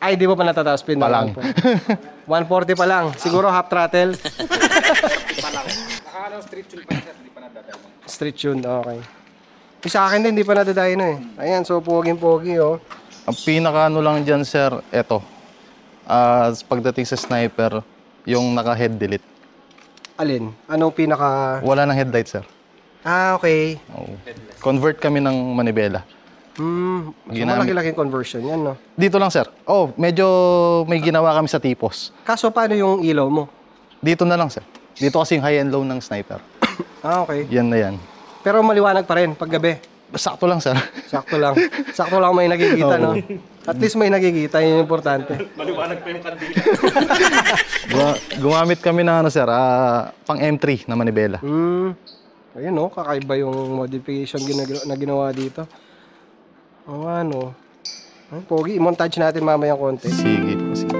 Ay, di mo pa natataas pin Pa lang. 140 pa lang. Siguro half throttle. Street tune pa sir, hindi pa nadadaan. Street tune, okay. Sa akin din, di pa nadadayo na eh. Ayan, so poging-pogi oh. Ang pinaka ano lang dyan, sir, eto. Pagdating sa sniper, yung naka-head delete. Alin? Anong pinaka... Wala nang headlight, sir. Okay. Oo. Convert kami ng manibela. So malaki-laking conversion yan, no? Dito lang, sir. Oh, medyo may ginawa kami sa tipos. Kaso paano yung ilaw mo? Dito na lang, sir. Dito kasi yung high and low ng sniper. Okay. Yan na yan. Pero maliwanag pa rin pag gabi. Sakto lang, sir. Sakto lang. Sakto lang may nakikita, no? At least may nakikita, yun yung importante. Maliwanag pa yung kandila. Gumamit kami ng ano, sir, pang M3 na manibela. Ayun, no? Kakaiba yung modification na ginawa dito. Ano? Ay, pogi, i-montage natin mamaya konti. Sige po, sige.